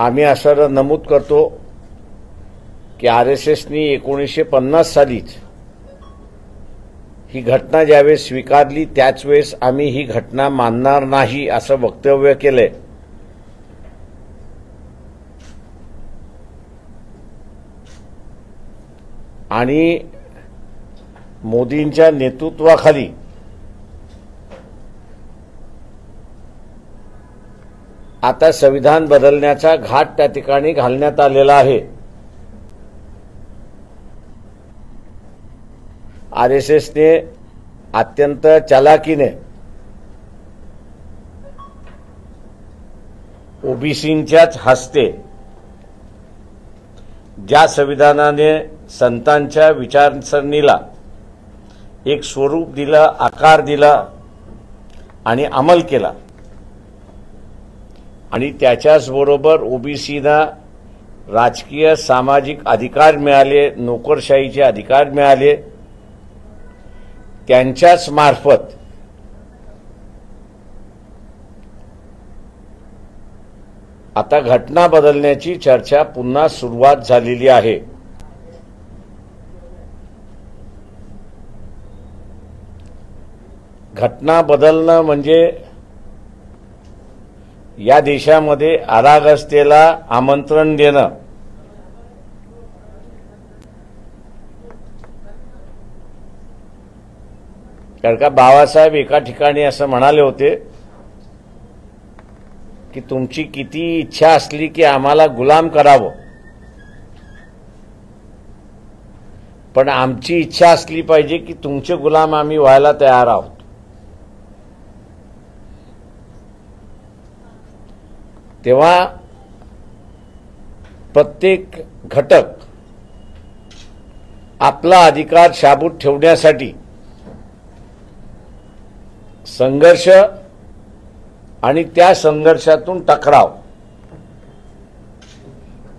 आम्ही असं नमूद करतो की आरएसएसनी 1950 सालीच ही घटना ज्यावेळेस स्वीकारली त्याच वेळेस आम्ही ही घटना मानणार नाही असं वक्तव्य केलंय। आणि मोदींच्या नेतृत्वाखाली आता संविधान बदलण्याचा घाट त्या ठिकाणी घालण्यात आलेला आहे। आरएसएसने अत्यंत चालाकीने ओबीसींच्याच हस्ते ज्या संविधानाने संतांच्या विचारसरणीला एक स्वरूप दिलं, आकार दिला आणि अंमल केला आणि त्याच्याच बरोबर ओबीसीना राजकीय सामाजिक अधिकार मिळाले, नोकरशाहीचे अधिकार मिळाले, त्यांच्याच मार्फत आता घटना बदलण्याची चर्चा पुन्हा सुरुवात झालेली आहे। घटना बदलणं म्हणजे या देशामध्ये अराजकतेला आमंत्रण देणं। कारण का बाबासाहेब एका ठिकाणी असं म्हणाले होते की तुमची किती इच्छा असली की आम्हाला गुलाम करावं, पण आमची इच्छा असली पाहिजे की तुमचे गुलाम आम्ही व्हायला तयार आहोत। तेव्हा प्रत्येक घटक आपला अधिकार शाबूत ठेवण्यासाठी संघर्ष आणि त्या संघर्षातून टकराव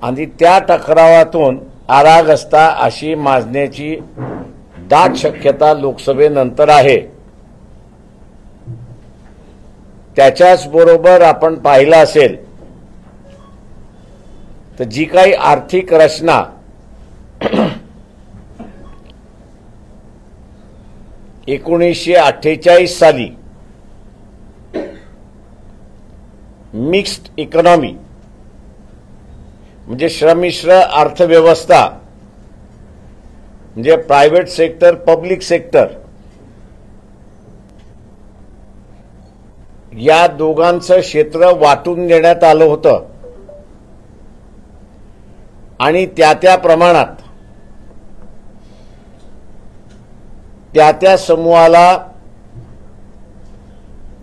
आणि त्या टकरावातून अराजकता अशी माजण्याची दाट शक्यता लोकसभेनंतर आहे। त्याच्याच बरोबर आपण पाहिलं असेल तर जी काही आर्थिक रचना 1948 साली मिक्स्ड इकॉनॉमी म्हणजे श्रमिश्र अर्थव्यवस्था म्हणजे प्रायव्हेट सेक्टर पब्लिक सेक्टर या दोघांचं क्षेत्र वाटून देण्यात आलं होतं आणि त्या प्रमाणात त्या समूहाला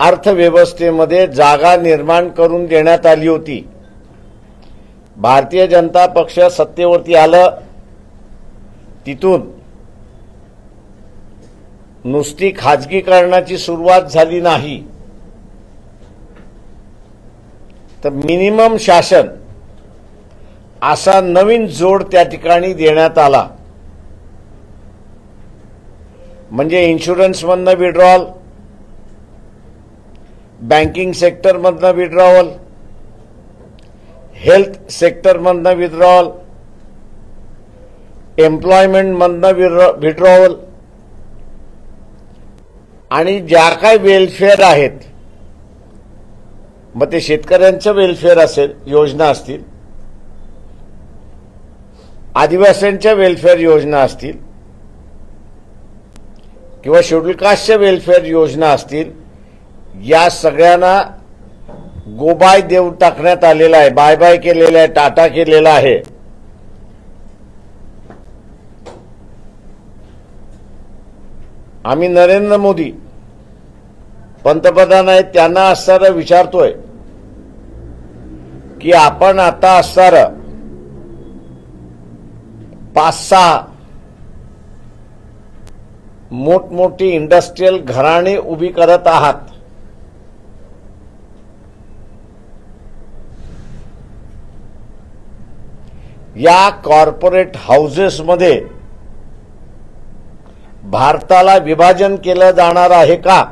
अर्थव्यवस्थेमध्ये जागा निर्माण करून देण्यात आली होती। भारतीय जनता पक्ष सत्तेवरती आलं, तिथून नुसती खाजगीकरणाची सुरुवात झाली नाही तर मिनिमम शासन असा नवीन जोड त्या ठिकाणी देण्यात आला। म्हणजे इन्शुरन्समधनं विड्रॉल, बँकिंग सेक्टरमधनं विड्रॉवल, हेल्थ सेक्टरमधनं विड्रॉवल, एम्प्लॉयमेंटमधनं विड्रॉवल आणि ज्या काही वेलफेअर आहेत, मग ते शेतकऱ्यांचं वेलफेअर असेल, योजना असतील, आदिवासींच्या वेलफेअर योजना असतील किंवा शेड्यूल कास्टच्या वेलफेअर योजना असतील, या सगळ्यांना गोबाय देऊन टाकण्यात आलेला आहे, बाय बाय केलेला आहे, टाटा केलेला आहे। आम्ही नरेंद्र मोदी पंतप्रधान आहेत त्यांना असणारं विचारतोय की आपण आता असणारं 5-6 मोठमोठी इंडस्ट्रियल घराणे उभी करत आहात। या कॉर्पोरेट हाऊसेसमध्ये भारताला विभाजन केलं जाणार आहे का,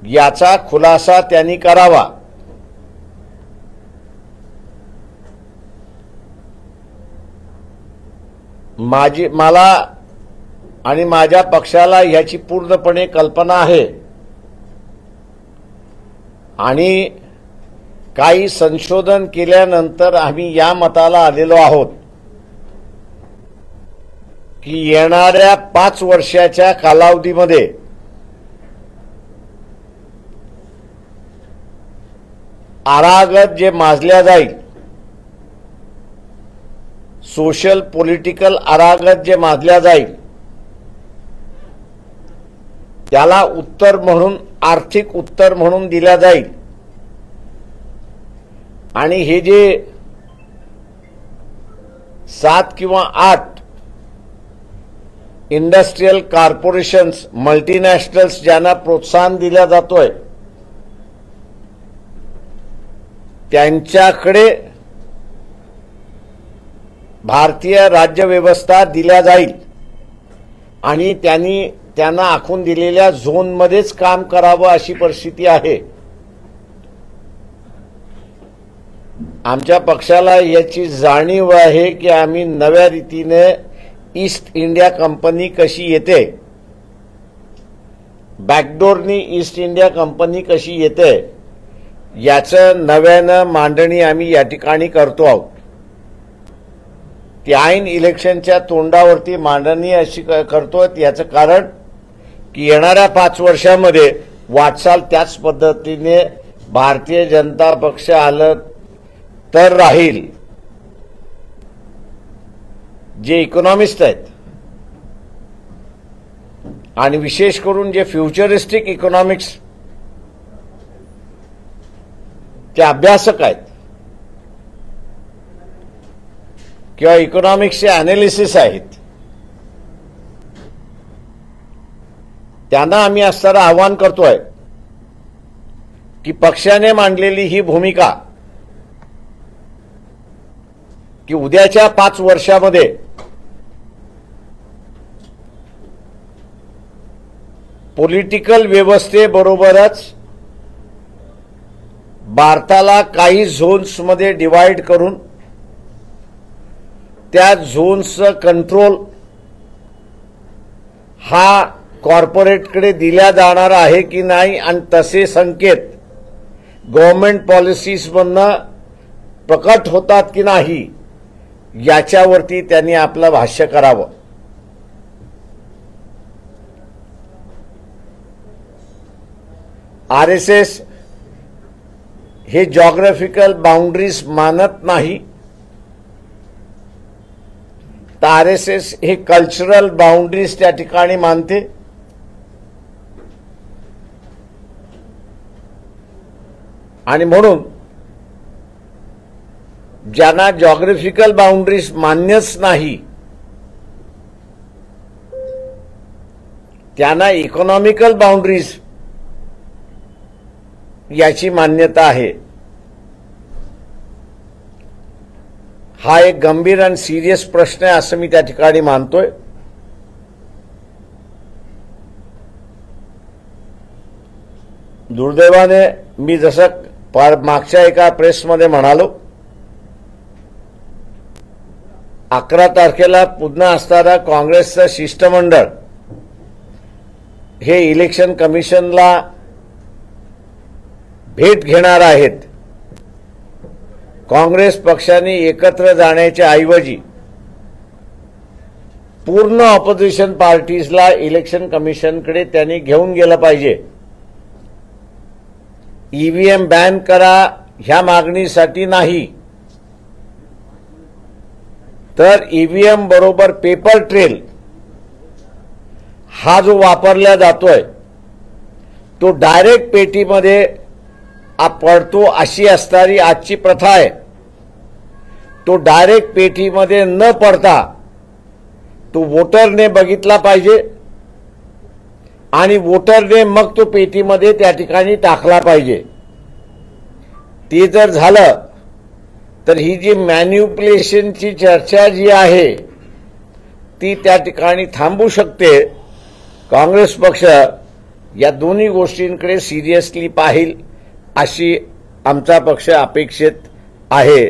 याचा खुलासा त्यांनी करावा। मला आणि माझ्या पक्षाला याची पूर्णपणे कल्पना आहे आणि काही संशोधन केल्यानंतर आम्ही या मताला आलेलो आहोत की येणाऱ्या 5 वर्षाच्या कालावधीमध्ये आरागत जे माजल्या जाईल, सोशल पॉलिटिकल आरागत जे माजल्या जाईल, त्याला उत्तर म्हणून आर्थिक उत्तर म्हणून दिल्या जाईल आणि हे जे 7 किंवा 8 इंडस्ट्रियल कॉर्पोरेशन्स, मल्टीनॅशनल्स ज्यांना प्रोत्साहन दिलं जातोय त्यांच्याकडे भारतीय राज्यव्यवस्था दिल्या जाईल आणि त्यांना आखून दिलेल्या झोनमध्येच काम करावं अशी परिस्थिती आहे। आमच्या पक्षाला याची जाणीव आहे की आम्ही नव्या रीतीने ईस्ट इंडिया कंपनी कशी येते, बॅकडोरनी ईस्ट इंडिया कंपनी कशी येते याचं नव्यानं मांडणी आम्ही या ठिकाणी करतो आहोत। ती ऐन इलेक्शनच्या तोंडावरती मांडणी अशी करतो याचं कारण की येणाऱ्या 5 वर्षांमध्ये वाटचाल त्याच पद्धतीने भारतीय जनता पक्ष आलं तर राहील। जे इकॉनॉमिस्ट आहेत आणि विशेष करून जे फ्युचरिस्टिक इकॉनॉमिक्स चे अभ्यासक आहेत किंवा इकॉनॉमिक्सचे अनालिसिस आहेत, त्यांना आम्ही असताना आवाहन करतोय की पक्षाने मांडलेली ही भूमिका की उद्याच्या 5 वर्षामध्ये पॉलिटिकल व्यवस्थेबरोबरच भारताला काही झोन्समध्ये डिवाइड करून त्या झोन्सचं कंट्रोल हा कॉर्पोरेटकडे दिला जाणार आहे की नाही आणि तसे संकेत गव्हर्नमेंट पॉलिसीजमधनं प्रकट होतात की नाही याच्यावरती त्यांनी आपलं भाष्य करावं। आरएसएस हे जॉग्राफिकल बाउंड्रीज मानत नाही, तर आरएसएस हे कल्चरल बाउंड्रीज त्या ठिकाणी मानते आणि म्हणून ज्यांना जॉग्राफिकल बाउंड्रीज मान्यच नाही त्यांना इकॉनॉमिकल बाउंड्रीज याची मान्यता आहे। हा एक गंभीर आणि सिरियस प्रश्न आहे असं मी त्या ठिकाणी मानतोय। दुर्दैवाने मी जसं मागच्या एका प्रेसमध्ये म्हणालो 11 तारखेला पुन्हा असणारा काँग्रेसचं शिष्टमंडळ हे इलेक्शन कमिशनला भेट घेणार आहेत। काँग्रेस पक्षाने एकत्र जाण्याच्या ऐवजी पूर्ण ऑपोजिशन पार्टीजला इलेक्शन कमिशनकडे त्यांनी घेऊन गेलं पाहिजे। ईव्हीएम बॅन करा ह्या मागणीसाठी नाही, तर ईव्हीएम बरोबर पेपर ट्रेल हा जो वापरला जातोय तो डायरेक्ट पेटीमध्ये पडतो अशी असणारी आजची प्रथा आहे। तो डायरेक्ट पेटीमध्ये न पडता तो वोटरने बघितला पाहिजे आणि वोटरने मग तो पेटीमध्ये त्या ठिकाणी टाकला पाहिजे। ते जर झालं तर ही जी मॅन्युप्युलेशनची चर्चा जी आहे ती त्या ठिकाणी थांबू शकते। काँग्रेस पक्ष या दोन्ही गोष्टींकडे सिरियसली पाहिल अशी आमचा पक्ष अपेक्षित आहे।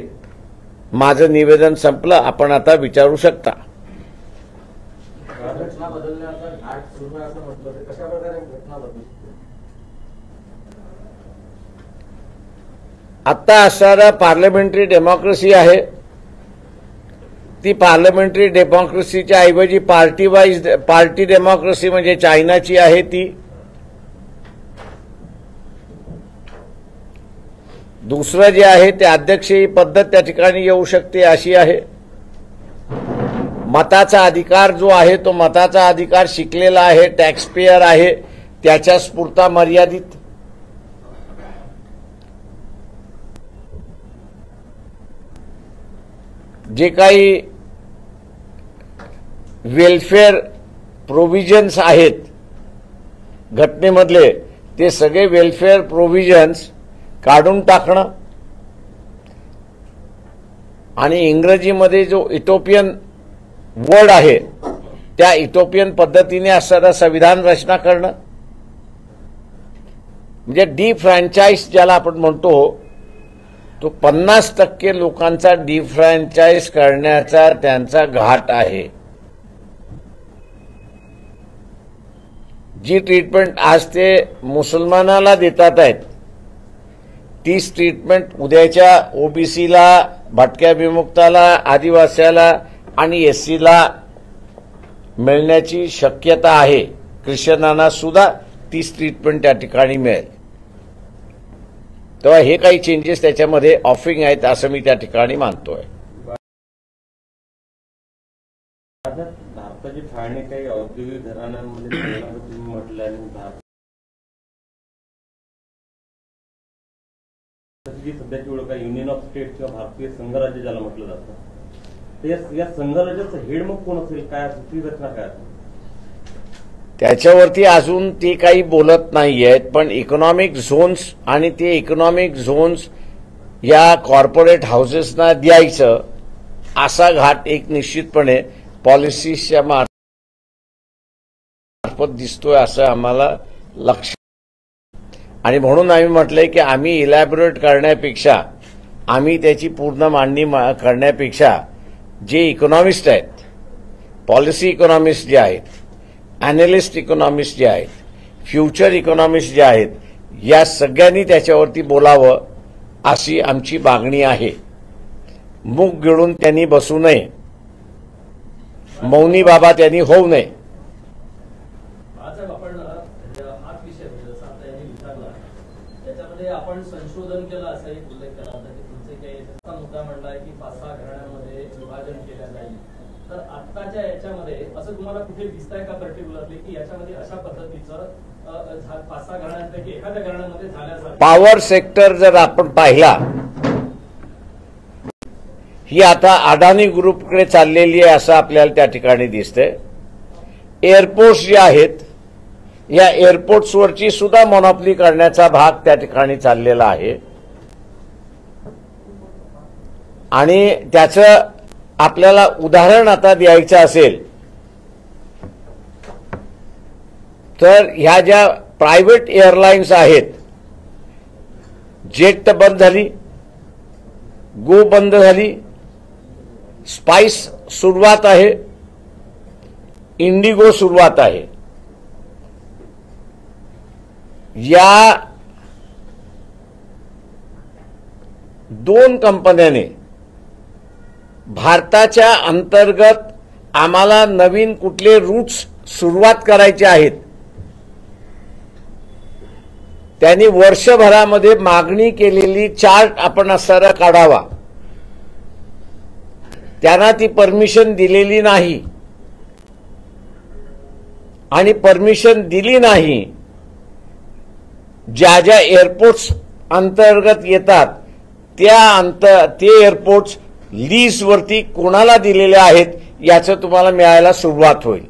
माझं निवेदन संपलं, आपण आता विचारू शकता। घटना बदलण्याचा घाट सुरू आहे असं म्हटलं तर कशा प्रकारे घटना बदलू शकते? आता असणारा पार्लमेंटरी डेमोक्रेसी आहे, ती पार्लमेंटरी डेमोक्रेसीच्या ऐवजी पार्टी डेमोक्रेसी म्हणजे चायनाची आहे ती. दुसरं जे आहे ते अध्यक्षीय पद्धत त्या ठिकाणी येऊ शकते अशी आहे. मताचा अधिकार जो आहे तो मताचा अधिकार शिकलेला आहे, टॅक्सपेयर आहे, त्याच्याच पुरता मर्यादित. जे काही वेलफेअर प्रोव्हिजन्स आहेत घटनेमधले ते सगळे वेलफेअर प्रोव्हिजन्स काढून टाकणं आणि इंग्रजीमध्ये जो इथोपियन वर्ड आहे त्या इथोपियन पद्धतीने असणारं संविधान रचना करणं म्हणजे डिफ्रँचाइज ज्याला आपण म्हणतो तो 50% लोकांचा डिफ्रँचाइज करण्याचा त्यांचा घाट आहे. जी ट्रीटमेंट आज ते मुसलमानाला देतात आहेत तीच ट्रीटमेंट उद्याच्या ओबीसीला, भटक्या विमुक्ताला, आदिवासीला आणि एससीला मिळण्याची शक्यता आहे. ख्रिश्चनांना सुद्धा तीच ट्रीटमेंट त्या ठिकाणी मिळेल. तेव्हा हे काही चेंजेस त्याच्यामध्ये ऑफरिंग आहेत असं मी त्या ठिकाणी मानतोय. भारताची फाळणी काही औद्योगिक घराण्यांमध्ये तुम्ही म्हटलं आणि जी सध्याची ओळख आहे युनियन ऑफ स्टेट किंवा भारतीय संघराज्य ज्याला म्हटलं जातं, तर या संघराज्याचं हेड मग कोण असेल, काय दुसरी रचना काय असेल? त्याच्यावरती अजून ते काही बोलत नाहीयेत, पण इकॉनॉमिक झोन्स आणि ते इकॉनॉमिक झोन्स या कॉर्पोरेट हाऊसेसना द्यायचं असा घाट एक निश्चितपणे पॉलिसीच्या मार्फत दिसतोय असं आम्हाला लक्ष. आणि म्हणून आम्ही म्हटलंय की आम्ही इलॅबोरेट करण्यापेक्षा, आम्ही त्याची पूर्ण मांडणी करण्यापेक्षा जे इकॉनॉमिस्ट आहेत, पॉलिसी इकॉनॉमिस्ट जे आहेत, अॅनालिस्ट इकॉनॉमिस्ट जे आहेत, फ्युचर इकॉनॉमिस्ट जे आहेत, या सगळ्यांनी त्याच्यावरती बोलावं अशी आमची मागणी आहे. मूग गिळून त्यांनी बसू नये, मौनी बाबा त्यांनी होऊ नये. आपण संशोधन केलं असा एक उल्लेख केला होता की तुमचे काही मुद्दा म्हणलाय की 5-6 घराण्यांमध्ये विभाजन केलं जाईल. तर आत्ताच्या याच्यामध्ये असं तुम्हाला कुठे दिसतंय का पर्टिक्युलरली की याच्यामध्ये अशा पद्धतीचं 5-6 घराण्यांपैकी एखाद्या घराण्यामध्ये झाल्यासारखं? पॉवर सेक्टर जर आपण पाहिला ही आता अडाणी ग्रुपकडे चाललेली आहे असं आपल्याला त्या ठिकाणी दिसतंय. एअरपोर्ट्स जे आहेत या एअरपोर्ट्सवरची सुद्धा मोनोपली करण्याचा भाग त्या ठिकाणी चाललेला आहे. आणि त्याचं आपल्याला उदाहरण आता द्यायचं असेल तर ह्या ज्या प्रायव्हेट एअरलाइन्स आहेत, जेट बंद झाली, गो बंद झाली, स्पाइस सुरुवात आहे, इंडिगो सुरुवात आहे. या 2 कंपन्याने भारताच्या अंतर्गत आम्हाला नवीन कुठले रूट्स सुरुवात करायचे आहेत त्यांनी वर्षभरामध्ये मागणी केलेली चार्ट आपण असणारा काढावा. त्यांना ती परमिशन दिलेली नाही आणि परमिशन दिली नाही. ज्या ज्या एअरपोर्ट्स अंतर्गत येतात ते एअरपोर्ट्स लीजवरती कोणाला दिलेले आहेत याचं तुम्हाला मिळायला सुरुवात होईल.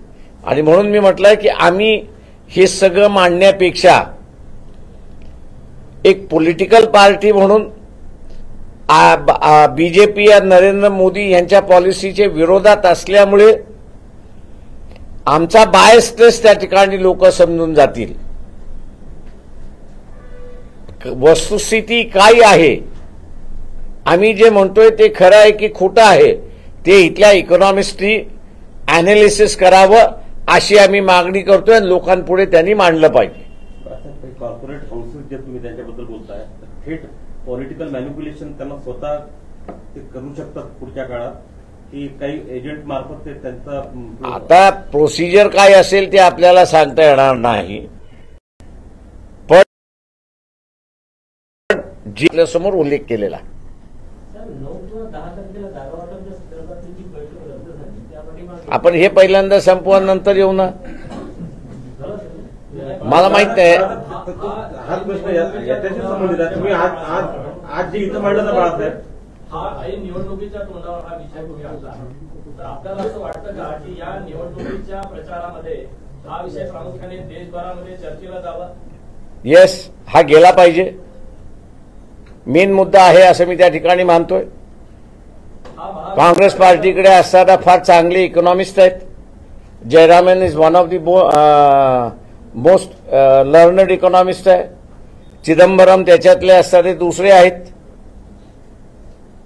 आणि म्हणून मी म्हटलंय की आम्ही हे सगळं मांडण्यापेक्षा एक पॉलिटिकल पार्टी म्हणून बीजेपी या नरेंद्र मोदी यांच्या पॉलिसीचे विरोधात असल्यामुळे आमचा बायसनेस त्या ठिकाणी लोक समजून जातील. वस्तुस्थिती काय आहे, आम्ही जे म्हणतोय ते खरं आहे की खोटं आहे ते इथल्या इकॉनॉमिस्टनी अॅनालिसिस करावं अशी आम्ही मागणी करतोय आणि लोकांपुढे त्यांनी मांडलं पाहिजे. कॉर्पोरेट हाऊसेस जे तुम्ही त्यांच्याबद्दल बोलताय, थेट पॉलिटिकल मॅनिप्युलेशन त्यांना स्वतः ते करू शकतात पुढच्या काळात, की काही एजंट मार्फत ते त्यांचा आता प्रोसिजर काय असेल ते आपल्याला सांगता येणार नाही, पण जी आपल्यासमोर उल्लेख केलेला. सर, 9 किंवा 10 तारखेला जागा वाटपच्या संदर्भातली जी बैठक रद्द झाली त्या पाठीमागे आपण हे पहिल्यांदा संपवानंतर येऊ ना. मला माहित नाही. हाच प्रश्न याच्याशी संबंधित आहे. तुम्ही आज जे इथं मांडलं ना बाळासाहेब, हा निवडणुकीच्या तोंडावर हा विषय तुम्ही आणला, तर आपल्याला असं वाटतं का की या निवडणुकीच्या प्रचारामध्ये हा विषय प्रामुख्याने देशभरामध्ये चर्चेला जावा? येस, हा गेला पाहिजे. मेन मुद्दा आहे असं मी त्या ठिकाणी मानतोय. काँग्रेस पार्टीकडे असताना फार चांगले इकॉनॉमिस्ट आहेत. Jayaraman is one of the most learned economist आहे. चिदंबरम त्याच्यातले असताना दुसरे आहेत.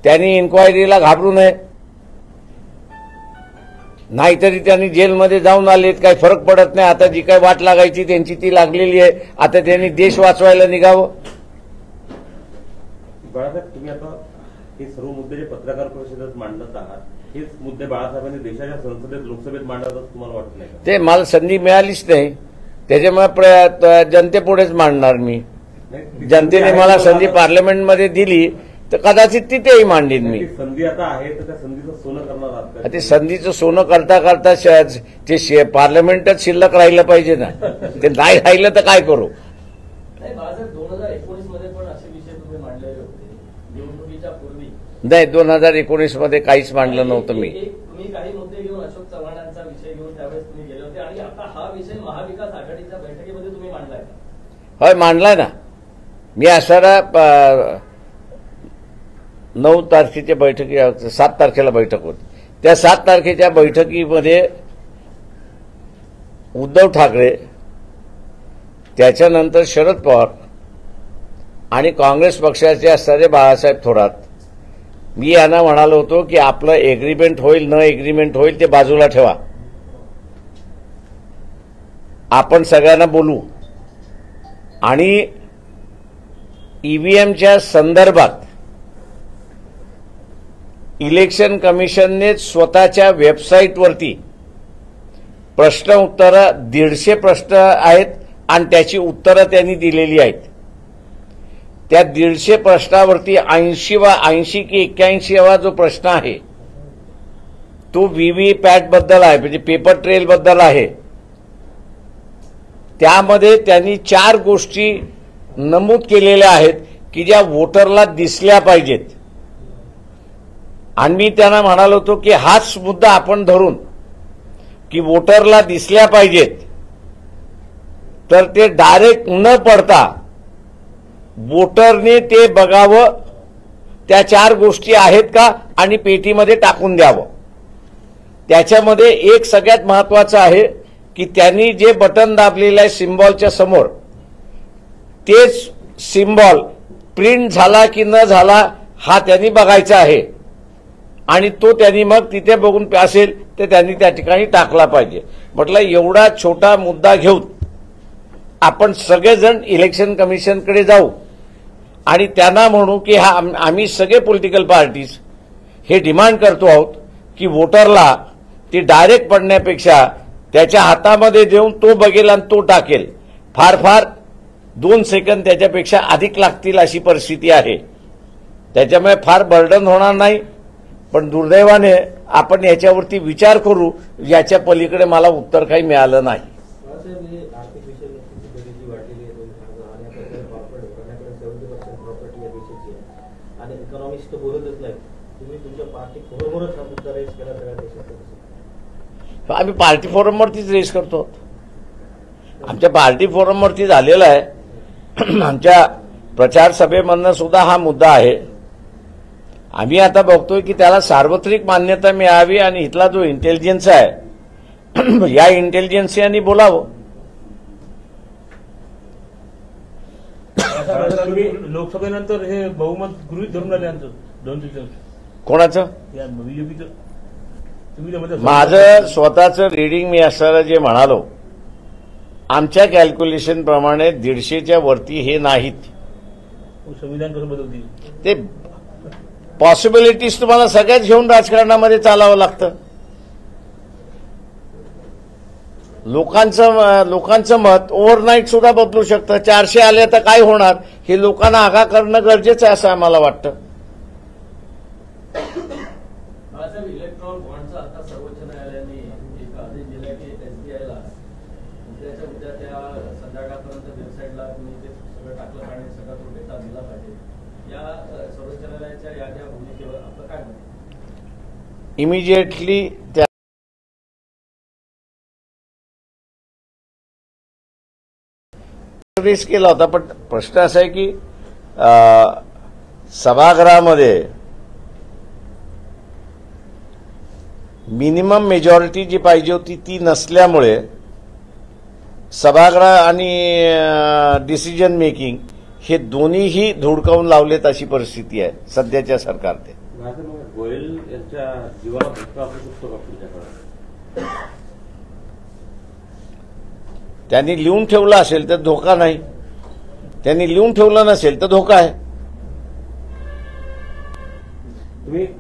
त्यांनी इन्क्वायरीला घाबरू नये, नाहीतरी त्यांनी जेलमध्ये जाऊन आलेत, काही फरक पडत नाही. आता जी काही वाट लागायची त्यांची ती लागलेली आहे. आता त्यांनी देश वाचवायला निघावं. बाळासाहेब, तुम्ही आता हे सर्व मुद्दे जे पत्रकार परिषदेत मांडत आहात, हेच मुद्दे बाळासाहेबांनी देशाच्या संसदेत लोकसभेत मांडतात असं तुम्हाला वाटत नाही का? ते मला संधी मिळालीच नाही, त्याच्यामुळे जनतेपुढेच मांडणार मी. जनतेने मला संधी पार्लमेंटमध्ये दिली तर कदाचित तिथेही मांडीन मी. संधी आता आहे तर त्या संधीचं सोनं करणार आहात का? ते संधीचं सोनं करता करता ते पार्लमेंटच शिल्लक राहिलं पाहिजे ना. ते नाही राहिलं तर काय करू? नाही, बाळासाहेब, 2019 मध्ये पण असे विषय तुम्ही मांडलेले होते निवडणुकीच्या पूर्वी. नाही, 2019 मध्ये काहीच मांडलं नव्हतं मी. तुम्ही काही मुद्दे घेऊन अशोक चव्हाणांचा विषय घेऊन त्यावेळेस तुम्ही गेले होते आणि आता हा विषय महाविकास आघाडीच्या बैठकीमध्ये तुम्ही मांडलाय का? होय, मांडलाय ना. मी असणारा 9 तारखेच्या बैठकी, 7 तारखेला बैठक होती. त्या 7 तारखेच्या बैठकीमध्ये उद्धव ठाकरे, त्याच्यानंतर शरद पवार आणि काँग्रेस पक्षाचे असणारे बाळासाहेब थोरात, मी यांना म्हणालो होतो की आपलं एग्रीमेंट होईल न एग्रीमेंट होईल ते बाजूला ठेवा, आपण सगळ्यांना बोलू आणि ईव्हीएमच्या संदर्भात इलेक्शन कमिशनने स्वतःच्या वेबसाईटवरती प्रश्न उत्तरं 150 प्रश्न आहेत आणि त्याची उत्तरं त्यांनी दिलेली आहेत. त्या 150 प्रश्नावरती 80 की 81वा जो प्रश्न आहे तो व्हीव्हीपॅट बद्दल आहे, म्हणजे पेपर ट्रेल बद्दल आहे. त्यामध्ये त्यांनी 4 गोष्टी नमूद केलेल्या आहेत की ज्या वोटरला दिसल्या पाहिजेत. आणि मी त्यांना म्हणालो होतो की हाच मुद्दा आपण धरून की वोटरला दिसल्या पाहिजेत, तर ते डायरेक्ट न पडता वोटरने ते बघावं, त्या 4 गोष्टी आहेत का आणि पेटीमध्ये टाकून द्यावं. त्याच्यामध्ये एक सगळ्यात महत्वाचं आहे की त्यांनी जे बटन दाबलेलं आहे सिम्बॉलच्या समोर, तेच सिम्बॉल प्रिंट झाला की न झाला हा त्यांनी बघायचा आहे आणि तो त्यांनी मग तिथे बघून असेल तर त्यांनी त्या ठिकाणी टाकला पाहिजे. म्हटलं एवढा छोटा मुद्दा घेऊन आपण सगळेजण इलेक्शन कमिशनकडे जाऊ आणि त्यांना म्हणू की हा आम्ही सगळे पॉलिटिकल पार्टीज हे डिमांड करतो आहोत की वोटरला ती डायरेक्ट पडण्यापेक्षा त्याच्या हातामध्ये देऊन तो बघेल आणि तो टाकेल. फार फार 2 सेकंद त्याच्यापेक्षा अधिक लागतील अशी परिस्थिती आहे. त्याच्यामुळे फार बर्डन होणार नाही, पण दुर्दैवाने आपण याच्यावरती विचार करू. याच्या पलीकडे मला उत्तर काही मिळालं नाही. आणि इकॉनॉमिक्स तर बोलतच नाही, तुम्ही तुमच्या पार्टी फोरमवरच हा मुद्दा रेस केला सगळ्या देशात. आम्ही पार्टी फोरमवरतीच रेस करतो. आमच्या पार्टी फोरमवरती झालेला आहे. आमच्या प्रचार सभेमधनं सुद्धा हा मुद्दा आहे. आम्ही आता बघतोय की त्याला सार्वत्रिक मान्यता मिळावी आणि इथला जो इंटेलिजन्स आहे या इंटेलिजन्सियानी बोलावं. लोकसभेनंतर हे बहुमत गृहीत धरून आले आमचं 2 दिवसांचं. कोणाचं? या बीजेपीचं. तुम्ही त्यामध्ये माझं स्वतःचं रीडिंग मी असताना जे म्हणालो, आमच्या कॅल्क्युलेशन प्रमाणे 150च्या वरती हे नाहीत. संविधान कसं बदलतील? ते पॉसिबिलिटीज तुम्हाला सगळ्याच घेऊन राजकारणामध्ये चालावं लागतं. लोकांचं मत ओव्हरनाईट सुद्धा बदलू शकतं. 400 आले तर काय होणार हे लोकांना आगाह करणं गरजेचं आहे असं आम्हाला वाटतं. बाळासाहेब, इलेक्ट्रॉल बॉन्डचा आता सर्वोच्च न्यायालयाने एक आदेश दिला की एसबीआयला उद्या त्या संध्याकाळपर्यंत वेबसाईटला तुम्ही ते सगळं टाकलं आणि सगळा तो डेटा दिला पाहिजे. या सर्वोच्च न्यायालयाच्या या ज्या भूमिकेवर आपलं काय म्हणणं? इमिजिएटली त्या रेस केला होता. पण प्रश्न असा आहे की सभागृहामध्ये मिनिमम मेजॉरिटी जी पाहिजे होती ती नसल्यामुळे सभागृह आणि डिसिजन मेकिंग हे दोन्हीही धुडकावून लावलेत अशी परिस्थिती आहे सध्याच्या सरकारने. गोयल यांच्या जीवाला धोका असू शकतो का पुढच्या काळात? त्यांनी लिहून ठेवलं असेल तर धोका नाही, त्यांनी लिहून ठेवलं नसेल तर धोका आहे.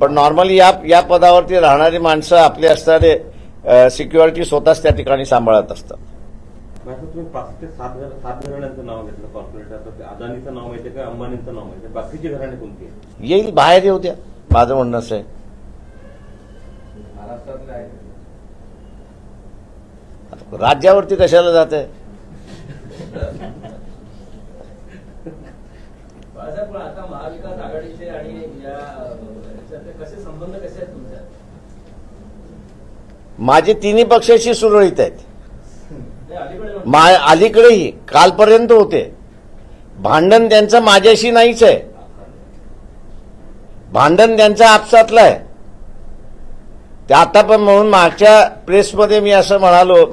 पण नॉर्मली या पदावरती राहणारी माणसं आपले असणारे सिक्युरिटी स्वतःच त्या ठिकाणी सांभाळत असतात. तुम्ही 5 ते 7 घराण्यांचं नाव घेतलं कॉर्पोरेट. आता अदानीचं नाव माहिती का, अंबानींचं नाव माहिती, बाकीची घराणे कोणती आहे? येईल, बाहेर येऊ द्या. माझं म्हणणं असं आहे, महाराष्ट्रातले आहे राज्यावरती कशाला जात आहे? बाळासाहेब, पण आता महाविकास आघाडीचे आणि याच्यातले कसे संबंध कसे आहेत तुमच्या? माझे तिन्ही पक्षाशी सुरळीत आहेत. अलीकडे अलीकडेही कालपर्यंत होते. भांडण त्यांचं माझ्याशी नाहीच आहे, भांडण त्यांचं आपसातलं आहे. ते आता पण म्हणून मागच्या प्रेसमध्ये मी असं म्हणालो,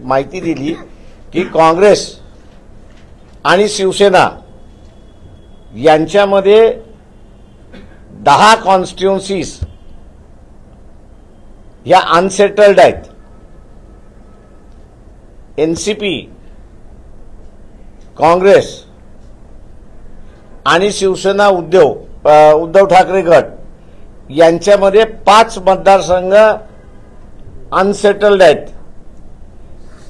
माहिती दिली की काँग्रेस आणि शिवसेना यांच्यामध्ये 10 कॉन्स्टिट्युन्सीज या अनसेटल्ड आहेत. एनसीपी, काँग्रेस आणि शिवसेना उद्धव ठाकरे गट यांच्यामध्ये 5 मतदारसंघ अनसेटल्ड आहेत.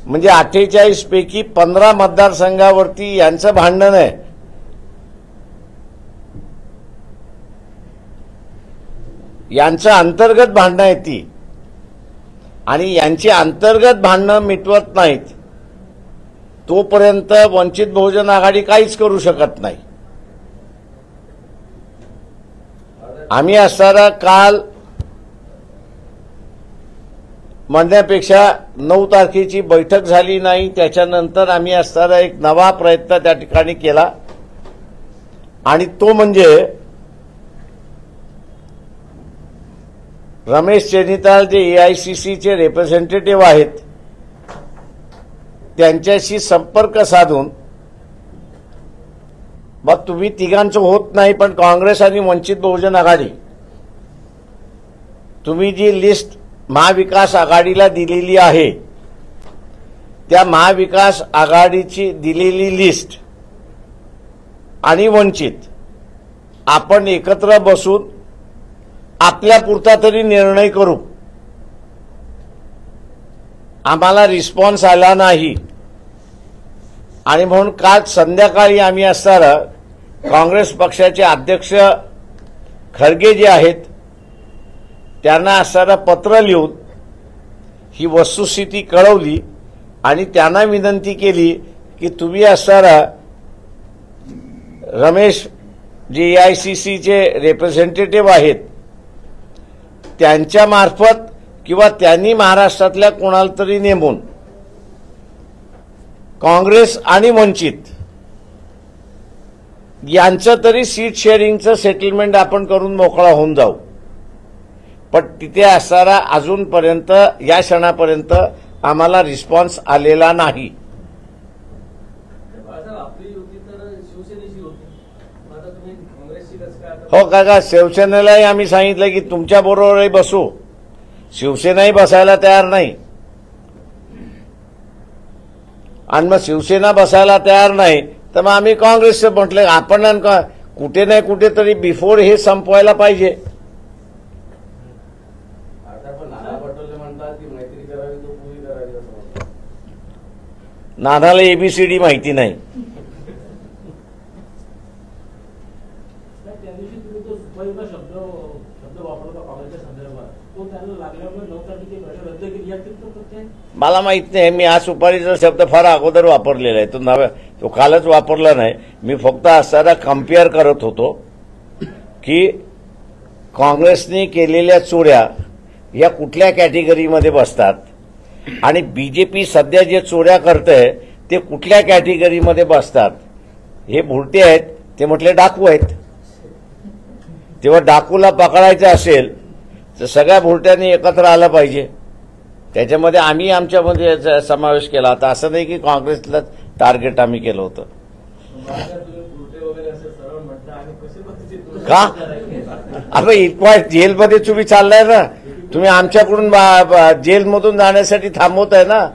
म्हणजे 48 पैकी 15 मतदारसंघावरती यांचं भांडण आहे. यांचं अंतर्गत भांडणं आहेत ती, आणि यांची अंतर्गत भांडणं मिटवत नाहीत तोपर्यंत वंचित बहुजन आघाडी काहीच करू शकत नाही. आम्ही असताना काल म्हणण्यापेक्षा 9 तारखेची बैठक झाली नाही, त्याच्यानंतर आम्ही असताना एक नवा प्रयत्न त्या ठिकाणी केला, आणि तो म्हणजे रमेश चेनिताल जे एआयसीसीचे रिप्रेझेंटेटिव्ह आहेत त्यांच्याशी संपर्क साधून, मग तुम्ही तिघांचं होत नाही पण काँग्रेस आणि वंचित बहुजन आघाडी, तुम्ही जी लिस्ट महाविकास आघाडीला दिलेली आहे त्या महाविकास आघाडीची दिलेली लिस्ट आणि वंचित आपण एकत्र बसून आपल्यापुरता तरी निर्णय करू. आम्हाला रिस्पॉन्स आला नाही, आणि म्हणून काल संध्याकाळी आम्ही असताना काँग्रेस पक्षाचे अध्यक्ष खरगे जे आहेत त्यांना असताना पत्र लिहून ही वस्तुस्थिती कळवली, आणि त्यांना विनंती केली की तुम्ही असताना रमेश जे एआयसीसीचे रिप्रेझेंटेटिव्ह आहेत त्यांच्या मार्फत किंवा त्यांनी महाराष्ट्रातल्या कोणाला तरी नेमून काँग्रेस आणि वंचित यांचं तरी सीट शेअरिंगचं सेटलमेंट आपण करून मोकळा होऊन जाऊ. पण तिथे असणारा अजूनपर्यंत या क्षणापर्यंत आम्हाला रिस्पॉन्स आलेला नाही. आपली युती तर शिवसेनेशी होती, आता तुम्ही काँग्रेसची कसं काय? हो काका, शिवसेनेलाही आम्ही सांगितलं की तुमच्या बरोबरही बसू, शिवसेनाही बसायला तयार नाही. आणि मग शिवसेना बसायला तयार नाही तर मग आम्ही काँग्रेसचं म्हटलं. आपण कुठे नाही कुठेतरी बिफोर हे संपवायला पाहिजे. आता पण नाना पटोले म्हणतात की मैत्री करावी तो पूर्वी करावी असं म्हणतात. नानाला एबीसीडी माहिती नाही. त्या दिवशी तुम्ही तो सुपारीचा शब्द वापरता काँग्रेसच्या संदर्भात, तो त्यांना लागल्यामुळे 9 तारखेची बैठक रद्द केली. यात कितपत तथ्य आहे? मला माहित नाही. मी हा सुपारीचा शब्द फार अगोदर वापरलेला आहे. तो कालच वापरला नाही. मी फक्त असताना कम्पेअर करत होतो की काँग्रेसने केलेल्या चोऱ्या या कुठल्या कॅटेगरीमध्ये बसतात आणि बीजेपी सध्या जे चोऱ्या करतंय ते कुठल्या कॅटेगरीमध्ये बसतात. हे भुलटे आहेत, ते म्हटले डाकू आहेत. तेव्हा डाकूला पकडायचं असेल तर सगळ्या भुलट्यांनी एकत्र आलं पाहिजे. त्याच्यामध्ये आम्ही आमच्यामध्ये समावेश केला होता. असं नाही की काँग्रेसला टार्गेट आम्ही केलं होतं. का आता इतका जेलमध्ये तुम्ही चाललाय ना, तुम्ही आमच्याकडून जेलमधून जाण्यासाठी थांबवताय ना.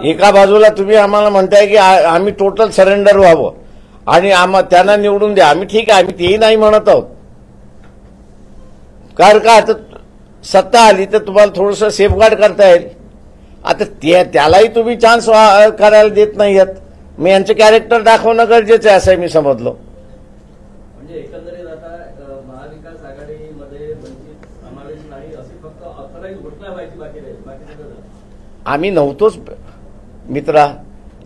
एका बाजूला तुम्ही आम्हाला म्हणताय की आम्ही टोटल सरेंडर व्हावं आणि त्यांना निवडून द्या. आम्ही ठीक आहे, आम्ही तेही नाही म्हणत आहोत. कारण का आता सत्ता आली तर तुम्हाला थोडंसं सेफगार्ड करता येईल. आता त्यालाही तुम्ही चान्स करायला देत नाही आहेत. मी यांचं कॅरेक्टर दाखवणं गरजेचं आहे असं मी समजलो. म्हणजे एकंदरीत आता महाविकास आघाडीमध्ये वंचित समावेश नाही अशी फक्त ऑथराईज घोषणा व्हायची बाकी राहील. बाकी सगळं आम्ही नव्हतोच मित्रा.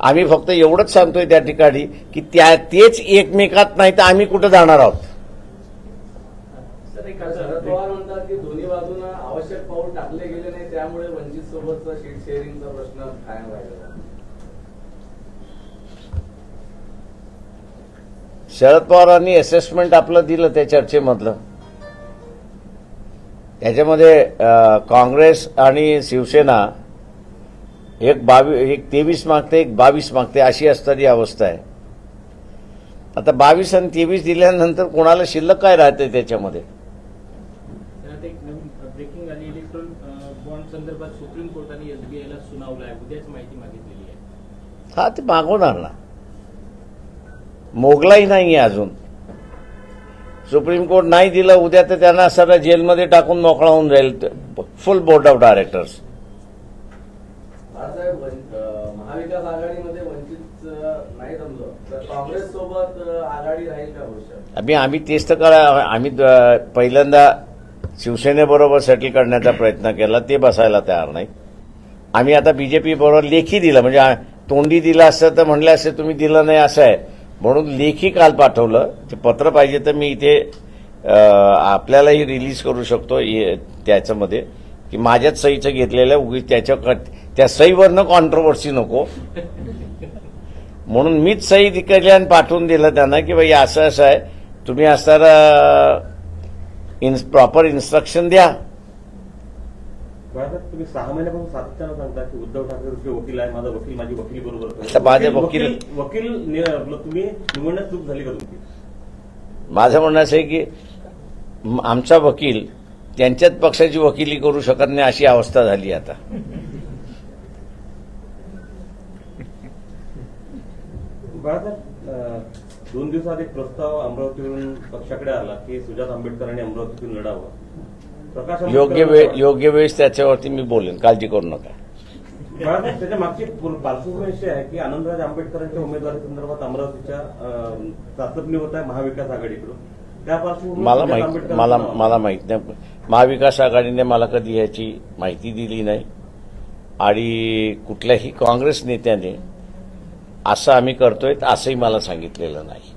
आम्ही फक्त एवढंच सांगतोय त्या ठिकाणी की तेच एकमेकात नाही तर आम्ही कुठं जाणार आहोत. शरद पवार म्हणतात की दोन्ही बाजूंना आवश्यक पाऊल टाकले गेले नाही, त्यामुळे वंचित सोबतचा सीट शेअरिंगचा प्रश्न कायम राहिला. शरद पवारांनी असेसमेंट आपलं दिलं त्या चर्चेमधलं. त्याच्यामध्ये काँग्रेस आणि शिवसेना एक 23 मागते, एक 22 मागते, अशी असणारी अवस्था आहे. आता 22 आणि 23 दिल्यानंतर कोणाला शिल्लक काय राहते त्याच्यामध्ये. एक नवीन ब्रेकिंग आली. इलेक्ट्रॉन बॉन्ड संदर्भात सुप्रीम कोर्टाने एसबीआयला सुनावलं आहे. उद्याच माहिती मागितलेली आहे. हा, ते मागवणार ना. मोगलाही नाहीये अजून. सुप्रीम कोर्ट नाही दिलं उद्या तर त्यांना सगळं जेलमध्ये टाकून मोकळा होऊन जाईल full board of directors. Balasaheb, Mahavikas आघाडीमध्ये वंचित नाही जमलं तर काँग्रेस सोबत आघाडी राहील का भविष्यात? आम्ही तेच तर आम्ही पहिल्यांदा शिवसेनेबरोबर सेटल करण्याचा प्रयत्न केला. ते बसायला तयार नाही. आम्ही आता बीजेपी बरोबर लेखी दिलं. म्हणजे तोंडी दिलं असतं तर म्हणलं असतं तुम्ही दिलं नाही असं आहे म्हणून लेखी काल पाठवलं. ते पत्र पाहिजे तर मी इथे आपल्यालाही रिलीज करू शकतो त्याच्यामध्ये की माझ्याच सहीचं घेतलेलं उगीच त्या सहीवरनं कॉन्ट्रोवर्सी नको म्हणून मीच सही केली आणि पाठवून दिलं त्यांना की बाई असं असं आहे, तुम्ही असताना प्रॉपर इन्स्ट्रक्शन द्या. तुम्ही 6 महिन्यापासून सातत्यानं सांगता की उद्धव ठाकरे वकील आहे, माझा वकील माझी वकील बरोबर. माझे वकील तुम्ही निवडण्यात चूक झाली का तुमची? माझं म्हणणं असं आहे की आमचा वकील त्यांच्याच पक्षाची वकिली करू शकत नाही अशी अवस्था झाली आता. बाळासाहेब, 2 दिवसात एक प्रस्ताव अमरावतीवरून पक्षाकडे आला की सुजात आंबेडकरांनी अमरावतीतून लढावं. योग्य वेळेस त्याच्यावरती मी बोलेन, काळजी करू नका. त्याच्या मागची पार्श्वभूमी अशी आहे की आनंदराज आंबेडकरांच्या उमेदवारी संदर्भात अमरावतीच्या चाचपणी होत आहे महाविकास आघाडीकडून. त्या पार्श्वभूमीवर मला माहित नाही. महाविकास आघाडीने मला कधी याची माहिती दिली नाही आणि कुठल्याही काँग्रेस नेत्याने असं आम्ही करतोय असंही मला सांगितलेलं नाही.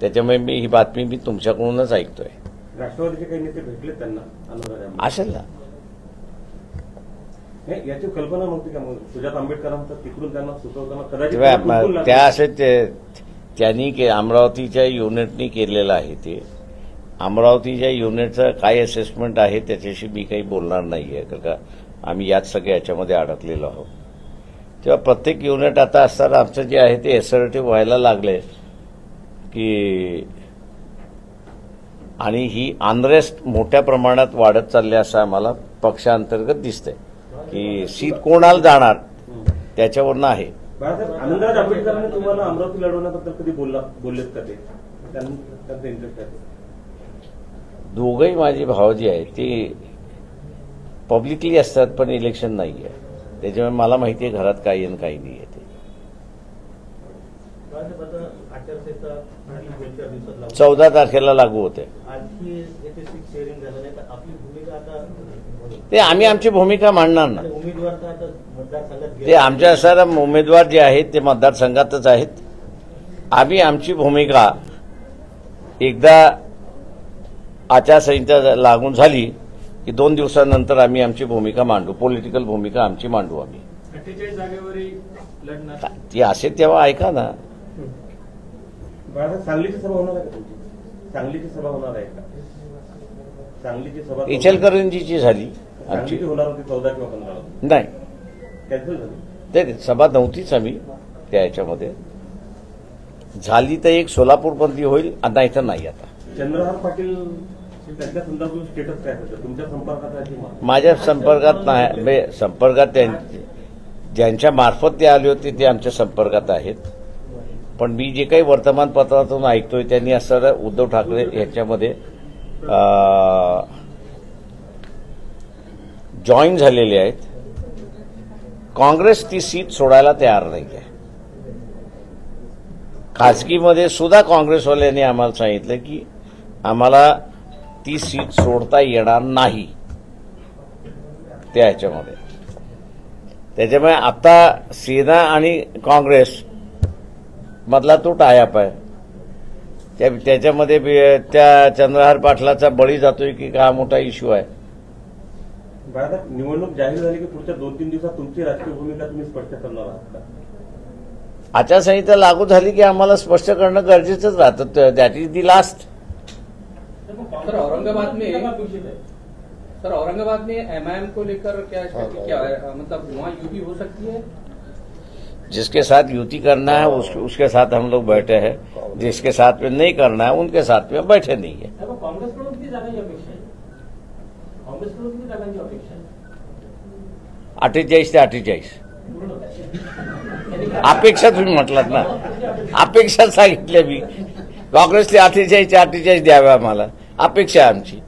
त्याच्यामुळे ही बातमी मी तुमच्याकडूनच ऐकतोय. राष्ट्रवादीचे काही नेते भेटले त्यांना आनंदराज असेल ना. याची कल्पना नव्हती का मग सुजात आंबेडकरांचं तिकडून त्यांना सुचवताना कदाचित त्या असे त्यांनी अमरावतीच्या युनिटनी केलेलं आहे. ते अमरावतीच्या युनिटचं काय असेसमेंट आहे त्याच्याशी मी काही बोलणार नाहीये का आम्ही याच सगळ्या याच्यामध्ये अडकलेलो आहोत. तेव्हा प्रत्येक युनिट आता असताना आमचं जे आहे ते एसर्टिव्ह व्हायला लागले की आणि ही अनरेस्ट मोठ्या प्रमाणात वाढत चालली असं आम्हाला पक्षांतर्गत दिसतंय की सीट कोणाला जाणार त्याच्यावरनं आहे. बाळासाहेब, आनंदराज आंबेडकरांनी तुम्हाला अमरावती लढवण्याबद्दल कधी बोललेत का ते? त्यांचा इंटरेस्ट आहे? दोघंही माझे भाव जे आहेत ते पब्लिकली असतात, पण इलेक्शन नाही आहे. त्याच्यामुळे मला माहिती आहे घरात काही आणि काही नाही आहे ते. आचारसंहिता आणि 2-4 दिवसात लागू. 14 तारखेला लागू होते. आणखी येथे सीट शेअरिंग झालं नाही तर आपली भूमिका आता ते आम्ही आमची भूमिका मांडणार ना. आणि उमेदवार तर आता मतदारसंघात ते आमच्या सर उमेदवार जे आहेत ते मतदारसंघातच आहेत. आम्ही आमची भूमिका एकदा आचारसंहिता लागून झाली की 2 दिवसानंतर आम्ही आमची भूमिका मांडू. पॉलिटिकल भूमिका आमची मांडू आम्ही. 48 जागेवरही लढणार. ती असेल तेव्हा ऐका ना. बाळासाहेब, सांगलीची सभा होणार आहे का तुमची? सांगलीची सभा होणार आहे का? सांगलीची सभा इचलकरंजीची झाली आमची. सांगलीची होणार होती 14 किंवा 15 नाही, कॅन्सल झाली. ते सभा नव्हतीच आम्ही त्या याच्यामध्ये. झाली तर एक सोलापूरमध्ये होईल, नाही तर नाही. आता चंद्रहार पाटील त्यांच्या संदर्भात स्टेटस काय होतं? तुमच्या संपर्कात आहे की मग? माझ्या संपर्कात नाही. संपर्कात ज्यांच्या मार्फत ते आले होते ते आमच्या संपर्कात आहेत. पण मी जे काही वर्तमानपत्रातून ऐकतोय त्यांनी असं उद्धव ठाकरे याच्यामध्ये जॉईन झालेले आहेत. काँग्रेस ती सीट सोडायला तयार नाही आहे. खासगीमध्ये सुद्धा काँग्रेसवाल्यांनी आम्हाला सांगितलं की आम्हाला ती सीट सोडता येणार नाही त्या ह्याच्यामध्ये. त्याच्यामुळे आता सेना आणि काँग्रेस मधला तो टायअप आहे. त्याच्यामध्ये त्या चंद्रहार पाटलाचा बळी जातोय की काय मोठा इश्यू आहे. बाळासाहेब, निवडणूक जाहीर झाली की पुढच्या 2-3 दिवसात तुमची राजकीय भूमिका तुम्ही स्पष्ट करणार आहात का? आचारसंहिता लागू झाली की आम्हाला स्पष्ट करणं गरजेचंच राहतं. That is the last. Sir Aurangabad में एमआईएम को लेकर क्या मतलब वहाँ यूटी हो सकती है? जिसके साथ युति करना है उसके साथ हम लोग बैठे हैं. जिसके साथ में नहीं करना है उनके साथ में बैठे नहीं है. काँग्रेसकडून किती जागांची अपेक्षा आहे? काँग्रेसकडून किती जागांची अपेक्षा आहे? 48 ते 48. अपेक्षा तुम्ही म्हटलात ना, अपेक्षा सांगितल्या मी. काँग्रेसले 48 द्याव्या आम्हाला, अपेक्षा आमची.